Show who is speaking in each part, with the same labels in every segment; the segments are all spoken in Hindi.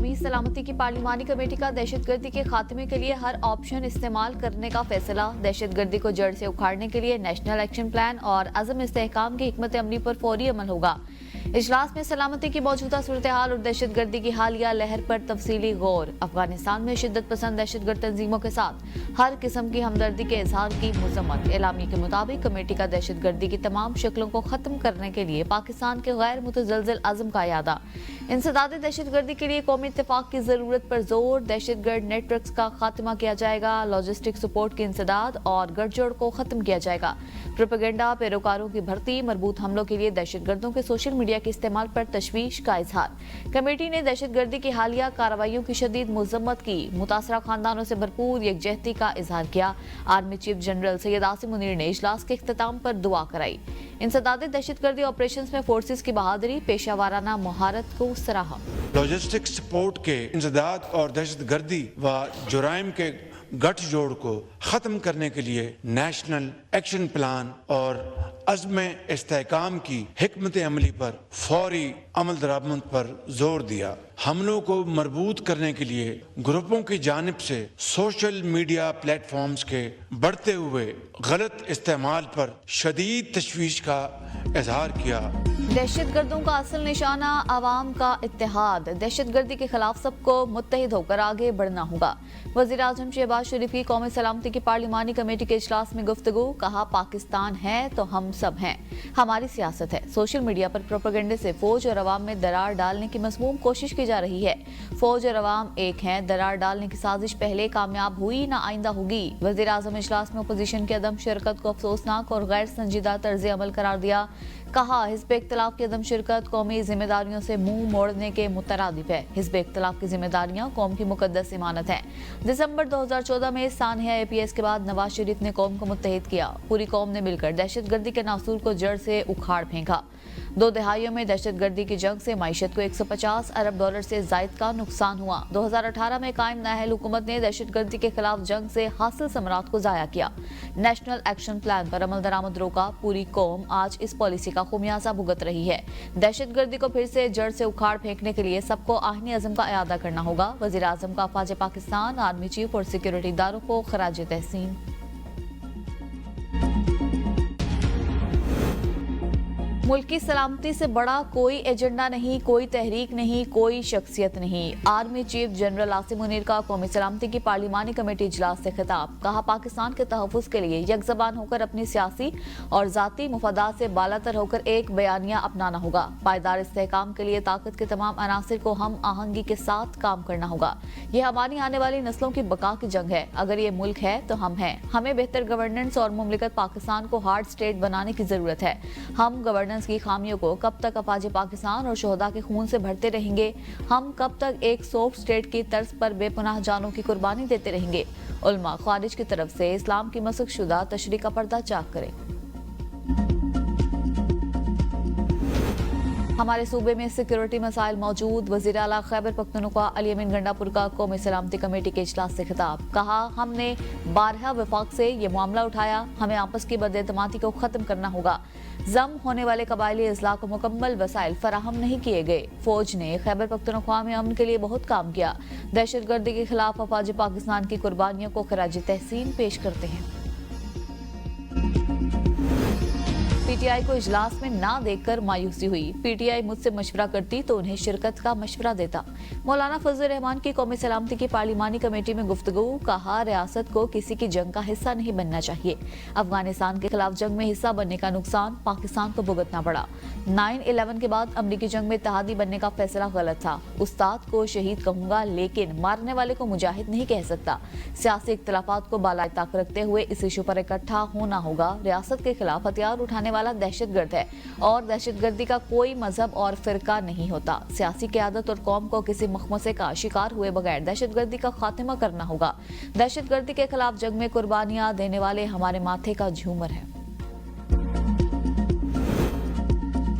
Speaker 1: कौमी सलामती की पार्लिमानी कमेटी का दहशतगर्दी के खात्मे के लिए हर ऑप्शन इस्तेमाल करने का फैसला। दहशतगर्दी को जड़ से उखाड़ने के लिए नेशनल एक्शन प्लान और अज़म इस्तेहकाम की हिकमत अमली पर फौरी अमल होगा। इजलास में सलामती की मौजूदा सूरत हाल और दहशतगर्दी की हालिया लहर पर तफसीली गौर। अफगानिस्तान में शिद्दत पसंद दहशतगर्द तंजीमों के साथ हर किस्म की हमदर्दी के इजहार की मुजम्मत। एलामी के मुताबिक कमेटी का दहशतगर्दी की तमाम शक्लों को खत्म करने के लिए पाकिस्तान के गैर मुतज़लज़ल अज़म का यादा। इंसदाद दहशतगर्दी के लिए कौमी इत्तेफाक की जरूरत पर जोर। दहशतगर्द नेटवर्क्स का खात्मा किया जाएगा। लॉजिस्टिक सपोर्ट की इंसदाद और गठजोड़ को खत्म किया जाएगा। प्रोपेगेंडा, पैरोकारों की भर्ती, मरबूत हमलों के लिए दहशतगर्दों के सोशल मीडिया के इस्तेमाल पर तशवीश का इजहार। कमेटी ने दहशतगर्दी की हालिया कार्रवाइयों की शदीद मुजम्मत की। मुतासरा खानदानों से भरपूर यकजहती का इजहार किया। Army chief general Syed Asim Munir ने इजलास के इख्तिताम पर दुआ कराई। इंसदाद दहशतगर्दी ऑपरेशन में फोर्सेस की बहादुरी, पेशावराना महारत को सराहा।
Speaker 2: लॉजिस्टिक सपोर्ट के इंसदाद और दहशतगर्दी व जुराइम के गठजोड़ को खत्म करने के लिए नेशनल एक्शन प्लान और अज़्म इस्तेहकाम की हिकमत अमली पर फौरी अमल दरामद पर जोर दिया। हमलों को मजबूत करने के लिए ग्रुपों की जानिब से सोशल मीडिया प्लेटफॉर्म्स के बढ़ते हुए गलत इस्तेमाल पर शदीद तशवीश का इजहार किया।
Speaker 1: दहशतगर्दों का असल निशाना आवाम का इत्तेहाद। दहशतगर्दी के खिलाफ सबको मुत्तहिद होकर आगे बढ़ना होगा। वज़ीर आज़म शहबाज शरीफ की कौमी सलामती की पार्लिमानी कमेटी के इजलास में गुफ्तगू। कहा, पाकिस्तान है तो हम सब हैं, हमारी सियासत है। सोशल मीडिया पर प्रोपेगेंडे से फौज और अवाम में दरार डालने की मज़मूम कोशिश की जा रही है। फौज और अवाम एक हैं। दरार डालने की साजिश पहले कामयाब हुई ना आइंदा होगी। वज़ीर आज़म इजलास में अपोजिशन की अदम शिरकत को अफसोसनाक और गैर संजीदा तर्ज अमल करार दिया। कहा, हिज़्ब इख्तिलाफ की अदम शिरकत कौमी जिम्मेदारियों से मुंह मोड़ने के मुतरादिफ है। हिज़्ब इख्तिलाफ की जिम्मेदारियां कौम की मुकद्दस इमानत है। दिसंबर 2014 में सानिया APS के बाद नवाज शरीफ ने कौम को मुत्तहिद किया। पूरी कौम ने मिलकर दहशतगर्दी के नासूर को जड़ से उखाड़ फेंका। 2 दहाइयों में दहशतगर्दी की जंग से मईशत को $150 अरब से जायद का नुकसान हुआ। 2018 में कायम नाअहल हुकूमत ने दहशतगर्दी के खिलाफ जंग से हासिल समरात को जाया किया। नेशनल एक्शन प्लान पर अमल दरामद रोका। पूरी कौम आज इस पॉलिसी का खुमियाजा भुगत रही है। दहशतगर्दी को फिर से जड़ से उखाड़ फेंकने के लिए सबको आहनी अज़म का इयादा करना होगा। वज़ीर आज़म का अफवाज पाकिस्तान, आर्मी चीफ और सिक्योरिटी इदारों को खराज तहसीन। मुल्क की सलामती से बड़ा कोई एजेंडा नहीं, कोई तहरीक नहीं, कोई शख्सियत नहीं। Army chief general Asim Munir का कौमी सलामती की पार्लिमानी कमेटी इजलास से खिताब। कहा, पाकिस्तान के तहफ़्फ़ुज़ के लिए यकज़बान होकर अपनी सियासी और ज़ाती मुफादात से बालातर होकर एक बयानिया अपनाना होगा। पायदार इस्तेहकाम के लिए ताकत के तमाम अनासिर को हम आहंगी के साथ काम करना होगा। यह हमारी आने वाली नस्लों की बका की जंग है। अगर ये मुल्क है तो हम हैं। हमें बेहतर गवर्नेंस और मुमलिकत पाकिस्तान को हार्ड स्टेट बनाने की जरूरत है। हम गवर्नेंस की खामियों को कब तक अफवाज पाकिस्तान और शोहदा के खून से भरते रहेंगे? हम कब तक एक सॉफ्ट स्टेट की तर्ज पर बेपनाह जानों की कुर्बानी देते रहेंगे? उलमा खारिज की तरफ से इस्लाम की मसख शुदा तशरीह का पर्दा चाक करें। हमारे सूबे में सिक्योरिटी मसाइल मौजूद। वज़ीर आला खैबर पख्तूनख्वा अली अमीन गंडापुर का कौमी सलामती कमेटी के इजलास से खिताब। कहा, हमने 12 वफाक से ये मामला उठाया। हमें आपस की बदएतमादी को खत्म करना होगा। जम होने वाले कबायली इस्लाह को मुकम्मल वसाइल फराहम नहीं किए गए। फौज ने खैबर पख्तूनख्वा में अमन के लिए बहुत काम किया। दहशतगर्दी के खिलाफ अफवाज पाकिस्तान की कुर्बानियों को खराज तहसीन पेश करते हैं। PTI को इजलास में ना देखकर मायूसी हुई। PTI मुझसे मशवरा करती तो उन्हें शिरकत का मशवरा देता। मौलाना फजल रहमान की कौमी सलामती की पार्लिमानी कमेटी में गुफ्तगू। कहा, रियासत को किसी की जंग का हिस्सा नहीं बनना चाहिए। अफगानिस्तान के खिलाफ जंग में हिस्सा बनने का नुकसान पाकिस्तान को भुगतना पड़ा। 9/11 के बाद अमरीकी जंग में इत्तेहादी बनने का फैसला गलत था। उस्ताद को शहीद कहूंगा लेकिन मारने वाले को मुजाहिद नहीं कह सकता। सियासी इख्तिलाफात को बालाए ताक रखते हुए इस इशू पर इकट्ठा होना होगा। रियासत के खिलाफ हथियार उठाने वाला दहशतगर्द है और दहशतगर्दी का कोई मजहब और फिरका नहीं होता। सियासी क़यादत और कौम को किसी मखमसे का शिकार हुए बगैर दहशतगर्दी का खात्मा करना होगा। दहशतगर्दी के खिलाफ जंग में कुर्बानियां देने वाले हमारे माथे का झूमर है।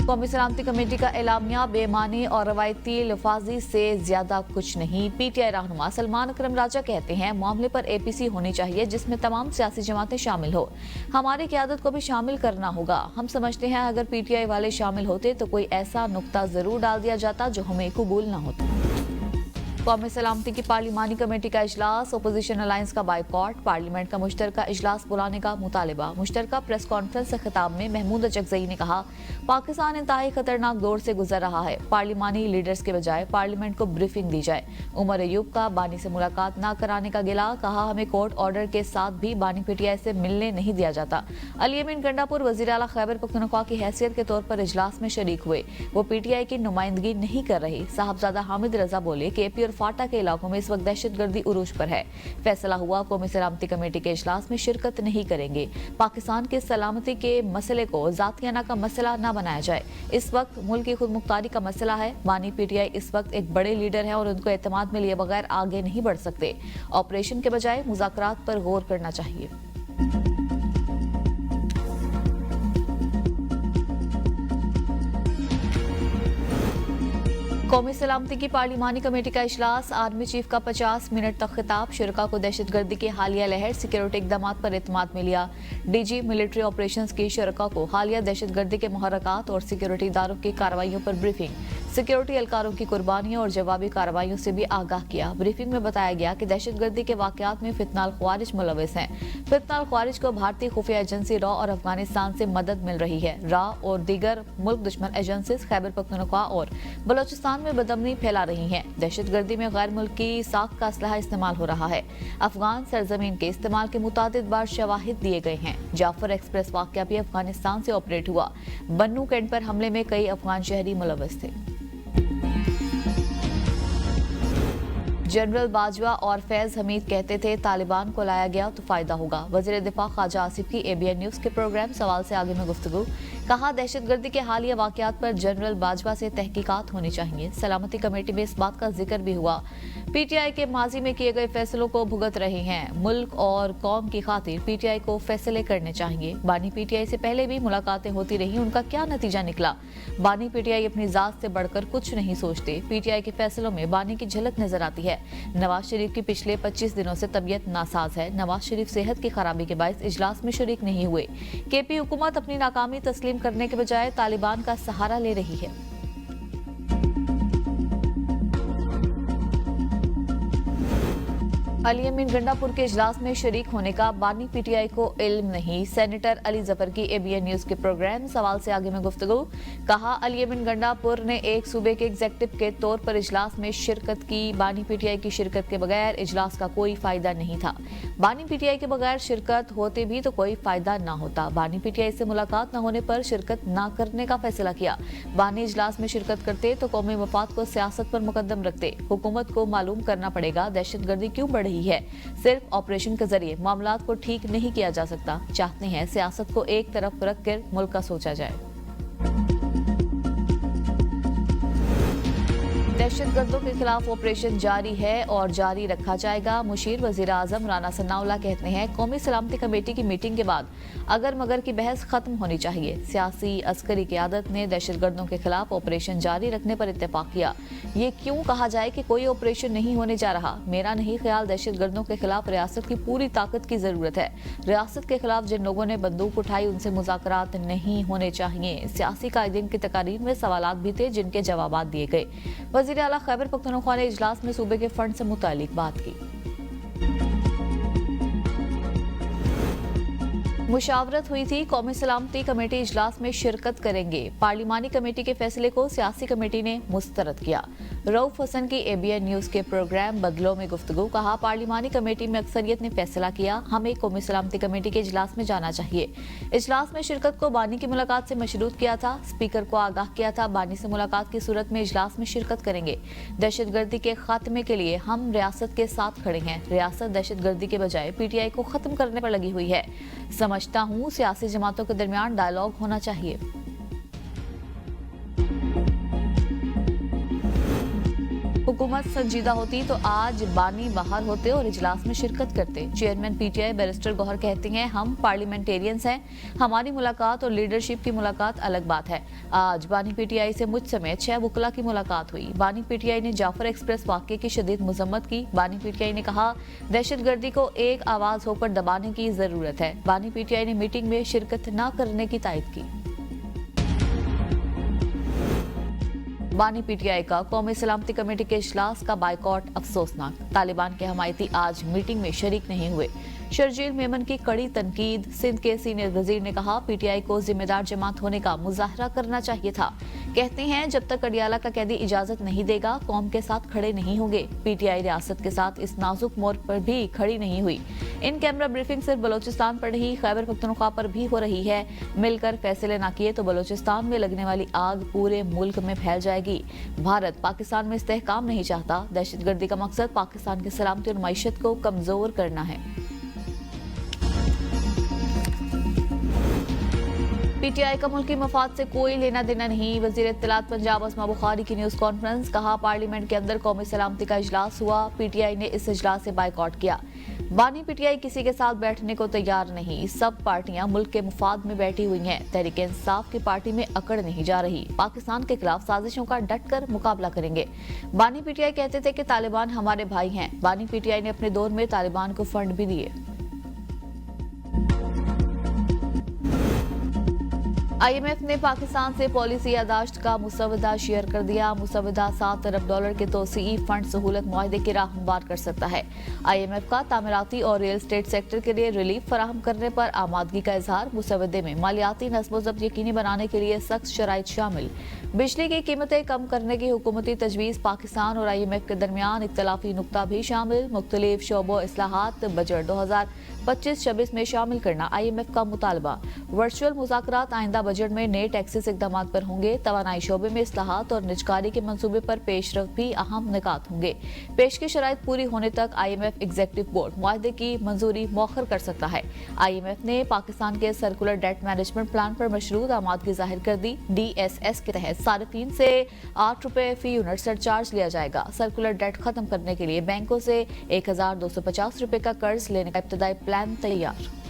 Speaker 1: कौमी सलामती कमेटी का एलामिया बेमानी और रवायती लफाजी से ज्यादा कुछ नहीं। PTI रहनुमा सलमान अकरम राजा कहते हैं, मामले पर APC होनी चाहिए जिसमें तमाम सियासी जमातें शामिल हो। हमारी क़यादत को भी शामिल करना होगा। हम समझते हैं अगर PTI वाले शामिल होते तो कोई ऐसा नुक्ता जरूर डाल दिया जाता जो हमें कबूल ना होता। कौमी सलामती की पार्लिमानी कमेटी का इजलास, ओपोजिशन अलायंस का बाइकॉट, पार्लियामेंट का मुश्तरका इजलास बुलाने का मुतालिबा। मुश्तरका प्रेस कॉन्फ्रेंस से खिताब में महमूद अचकजई ने कहा, पाकिस्तान इंतहाई खतरनाक दौर से गुजर रहा है। पार्लिमानी लीडर्स के बजाय पार्लियामेंट को ब्रीफिंग दी जाए। उमर अयूब का बानी से मुलाकात न कराने का गिला, कहा हमें कोर्ट ऑर्डर के साथ भी बानी पीटीआई से मिलने नहीं दिया जाता। अली अमीन गंडापुर वजीर आला खैबर पख्तूनख्वा की हैसियत के तौर पर इजलास में शरीक हुए, वो पीटीआई की नुमाइंदगी नहीं कर रही। साहबजादा हामिद रजा बोले कि एपी और फाटा के इलाकों में इस वक्त दहशतगर्दी उरूज पर है। फैसला हुआ कौमी सलामती कमेटी के इजलास में शिरकत नहीं करेंगे। पाकिस्तान की सलामती के मसले को जातियाना का मसला न बनाया जाए। इस वक्त मुल्क की खुद मुख्तारी का मसला है। बानी पीटीआई इस वक्त एक बड़े लीडर है और उनको एतमाद में लिए बगैर आगे नहीं बढ़ सकते। ऑपरेशन के बजाय मुज़ाकरात पर गौर करना चाहिए। कौमी सलामती की पार्लिमानी कमेटी का इजलास, आर्मी चीफ का 50 मिनट तक खिताब। शुरका को दहशतगर्दी की हालिया लहर, सिक्योरिटी इकदाम पर एतमाद में लिया। डीजी मिलिट्री ऑपरेशंस की शुरका को हालिया दहशतगर्दी के मुहर्रकात और सिक्योरिटी इदारों की कार्रवाइयों पर ब्रीफिंग। सिक्योरिटी एहलकारों की कुर्बानियों और जवाबी कार्रवाइयों से भी आगाह किया। ब्रीफिंग में बताया गया कि दहशतगर्दी के वाकयात में फितनाल ख्वारिज मुलविस हैं। फितनाल ख्वारिज को भारतीय खुफिया एजेंसी रॉ और अफगानिस्तान से मदद मिल रही है। रॉ और दीगर मुल्क दुश्मन एजेंसीज खैबर पख्तूनख्वा और बलोचिस्तान में बदअमनी फैला रही हैं। दहशतगर्दी में गैर मुल्की साख का असलहा इस्तेमाल हो रहा है। अफगान सरजमीन के इस्तेमाल के मुतादिद बार शवाहिद दिए गए हैं। जाफर एक्सप्रेस वाकया भी अफगानिस्तान से ऑपरेट हुआ। बन्नू कैंट पर हमले में कई अफगान शहरी मुलविस थे। जनरल बाजवा और फैज हमीद कहते थे तालिबान को लाया गया तो फायदा होगा। वजीर दिफा ख्वाजा आसिफ की एबीएन न्यूज के प्रोग्राम सवाल से आगे में गुफ्तगू, कहा दहशतगर्दी के हालिया वाकयात पर जनरल बाजवा से तहकीकात होनी चाहिए। सलामती कमेटी में इस बात का जिक्र भी हुआ। पीटीआई के माजी में किए गए फैसलों को भुगत रहे हैं। मुल्क और कौम की खातिर पीटीआई को फैसले करने चाहिए। बानी पीटीआई से पहले भी मुलाकातें होती रही, उनका क्या नतीजा निकला? बानी पीटीआई अपनी जात से बढ़कर कुछ नहीं सोचते। पीटीआई के फैसलों में बानी की झलक नजर आती है। नवाज शरीफ की पिछले 25 दिनों से तबीयत नासाज है। नवाज शरीफ सेहत की खराबी के बायस इजलास में शरीक नहीं हुए। केपी हुकूमत अपनी नाकामी तस्लीम करने के बजाय तालिबान का सहारा ले रही है। अली अमीन गंडापुर के इजलास में शरीक होने का बानी पीटीआई को इल्म नहीं। सेनेटर अली जफर की एबीएन न्यूज के प्रोग्राम सवाल से आगे में गुफ्तगू, कहा अली अमीन गंडापुर ने एक सूबे के एग्जीक्यूटिव के तौर पर इजलास में शिरकत की। बानी पीटीआई की शिरकत के बगैर इजलास का कोई फायदा नहीं था। बानी पीटीआई के बगैर शिरकत होते भी तो कोई फायदा ना होता। बानी पीटीआई से मुलाकात न होने पर शिरकत न करने का फैसला किया। बानी इजलास में शिरकत करते तो कौमी मफाद को सियासत पर मुकद्दम रखते। हुकूमत को मालूम करना पड़ेगा दहशतगर्दी क्यों बढ़ है। सिर्फ ऑपरेशन के जरिए मामलात को ठीक नहीं किया जा सकता। चाहते हैं सियासत को एक तरफ रखकर मुल्क का सोचा जाए। दहशतगर्दों के खिलाफ ऑपरेशन जारी है और जारी रखा जाएगा। मुशीर वजीर आजम राना सनाउल्लाह कहते हैं कौमी सलामती कमेटी की मीटिंग के बाद अगर मगर की बहस खत्म होनी चाहिए। सियासी अस्करी क़यादत ने दहशतगर्दों के खिलाफ ऑपरेशन जारी रखने पर इत्तेफाक किया। ये क्यों कहा जाए कि कोई ऑपरेशन नहीं होने जा रहा? मेरा नहीं ख्याल। दहशतगर्दों के खिलाफ रियासत की पूरी ताकत की जरूरत है। रियासत के खिलाफ जिन लोगों ने बंदूक उठाई उनसे मुज़ाकरात नहीं होने चाहिए। सियासी कायदीन की तकारीर में सवालात भी थे जिनके जवाब दिए गए। वज़ीर आला खैबर पख्तूनख्वा ने इजलास में सूबे के फंड से मुतालिक बात की। मुशावरत हुई थी, कौमी सलामती कमेटी इजलास में शिरकत करेंगे। पार्लिमानी कमेटी के फैसले को सियासी कमेटी ने मुस्तरद किया। रऊफ हसन की एबीएन न्यूज के प्रोग्राम बदलों में गुफ्तगू, कहा पार्लिमानी कमेटी में अक्सरियत ने फैसला किया, हमें कौमी सलामती कमेटी के इजलास में जाना चाहिए। इजलास में शिरकत को बानी की मुलाकात से मशरूत किया था। स्पीकर को आगाह किया था बानी से मुलाकात की सूरत में इजलास में शिरकत करेंगे। दहशतगर्दी के खात्मे के लिए हम रियासत के साथ खड़े हैं। रियासत दहशतगर्दी के बजाय पीटीआई को खत्म करने पर लगी हुई है। समझता हूं सियासी जमातों के दरमियान डायलॉग होना चाहिए। हुकूमत संजीदा होती तो आज बानी बाहर होते और इजलास में शिरकत करते। चेयरमैन पीटीआई बैरिस्टर गौहर कहते हैं हम पार्लियामेंटेरियंस हैं, हमारी मुलाकात और लीडरशिप की मुलाकात अलग बात है। आज बानी पीटीआई से मुझ समेत 6 वकला की मुलाकात हुई। बानी पीटीआई ने जाफर एक्सप्रेस वाक़े की शदीद मजम्मत की। बानी पीटीआई ने कहा दहशतगर्दी को एक आवाज होकर दबाने की जरूरत है। बानी पीटीआई ने मीटिंग में शिरकत न करने की तायद की। बानी पीटीआई का कौमी सलामती कमेटी के इजलास का बाइकॉट अफसोसनाक। तालिबान के हमायती आज मीटिंग में शरीक नहीं हुए। शर्जील मेमन की कड़ी तनकीद। सिंध के सीनियर वजीर ने कहा पीटीआई को जिम्मेदार जमात होने का मुजाहरा करना चाहिए था। कहते हैं जब तक अडियाला का कैदी इजाजत नहीं देगा कौम के साथ खड़े नहीं होंगे। पीटीआई रियासत के साथ इस नाजुक मोड़ पर भी खड़ी नहीं हुई। इन कैमरा ब्रीफिंग सिर्फ बलोचिस्तान पर नहीं खैबर पख्तूनख्वा पर भी हो रही है। मिलकर फैसले न किए तो बलोचिस्तान में लगने वाली आग पूरे मुल्क में फैल जाएगी। भारत पाकिस्तान में इस्तेहकाम नहीं चाहता। दहशतगर्दी का मकसद पाकिस्तान की सलामती और मईशत को कमजोर करना है। पीटीआई का मुल्की मफाद से कोई लेना देना नहीं। वजीर इत्तलात पंजाब अस्मा बुखारी की न्यूज कॉन्फ्रेंस। कहा पार्लियामेंट के अंदर कौमी सलामती का इजलास हुआ। पीटीआई ने इस इजलास से बाइकआउट किया। बानी पीटीआई किसी के साथ बैठने को तैयार नहीं। सब पार्टियां मुल्क के मुफाद में बैठी हुई हैं। तहरीक इंसाफ की पार्टी में अकड़ नहीं जा रही। पाकिस्तान के खिलाफ साजिशों का डटकर मुकाबला करेंगे। बानी पीटीआई कहते थे कि तालिबान हमारे भाई हैं। बानी पीटीआई ने अपने दौर में तालिबान को फंड भी दिए। आईएमएफ ने पाकिस्तान से पॉलिसी यादाश्त का मुसवदा शेयर कर दिया। मुसवदा $7 अरब के तोसीई फंड सहूलत मुआहदे की राह हमवार कर सकता है। आईएमएफ का तामीराती और रियल एस्टेट सेक्टर के लिए रिलीफ फराहम करने पर आमादगी का इजहार। मुसवदे में मालियाती नस्ब-ओ-ज़ब्त यकीनी बनाने के लिए सख्त शराइत शामिल। बिजली की कीमतें कम करने की हुकूमती तजवीज़। पाकिस्तान और आईएमएफ के दरमियान इख्तलाफी नुक्ता भी शामिल। मुख्तलिफ शोबों इस्लाहात बजट 2025-26 में शामिल करना आईएमएफ का मुतालबा। वर्चुअल मुज़ाकरात आइंदा बजट में नए टैक्सेस इक़दामात पर होंगे। तवानाई शोबे में इस्लाहात और निजकारी के मंसूबे पर पेशरफ भी अहम निकात होंगे। पेश की शराइत पूरी होने तक आईएमएफ एग्जीक्यूटिव बोर्ड मुआहदे की मंजूरी मौखर कर सकता है। आईएमएफ ने पाकिस्तान के सर्कुलर डेट मैनेजमेंट प्लान पर मशरूत आमादगी जाहिर कर दी। DSS के तहत सार्फिन से ₹8 फी यूनिट सरचार्ज लिया जाएगा। सर्कुलर डेट खत्म करने के लिए बैंकों से ₹1250 का कर्ज लेने का इब्तदाई प्लान तैयार।